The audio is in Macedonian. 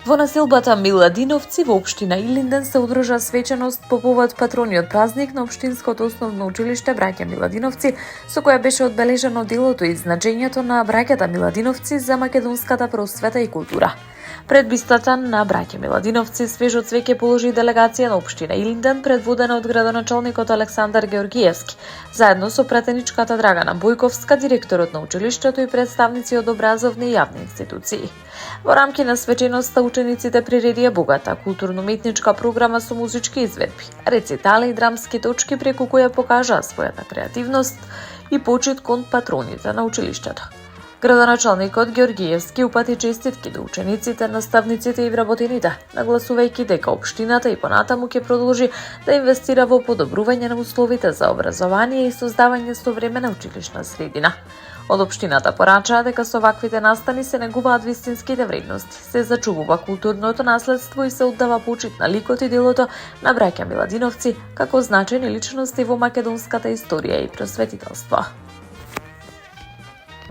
Во населбата Миладиновци во општина Илинден се одржа свеченост по повод патрониот празник на општинското основно училиште Браќа Миладиновци, со која беше одбележано делото и значењето на браќата Миладиновци за македонската просвета и култура. Пред бистата на Браќа Миладиновци свежо цвеќе положи делегација на општина Илинден, предводена од градоначалникот Александар Георгиевски, заедно со пратеничката Драгана Бојковска, директорот на училиштето и представници од образовни и јавни институции. Во рамки на свеченоста учениците приредија богата културно-уметничка програма со музички изведби, рецитали и драмски точки преку која покажаа својата креативност и почит кон патроните на училиштето. Градоначалникот Георгиевски упати честитки до учениците, наставниците и вработените, нагласувајќи дека општината и понатаму ќе продолжи да инвестира во подобрување на условите за образование и создавање современа училишна средина. Од општината порачаа дека со ваквите настани се негуваат вистинските вредности, се зачувува културното наследство и се оддава почит на ликот и делото на браќа Миладиновци како значајни личности во македонската историја и просветителство.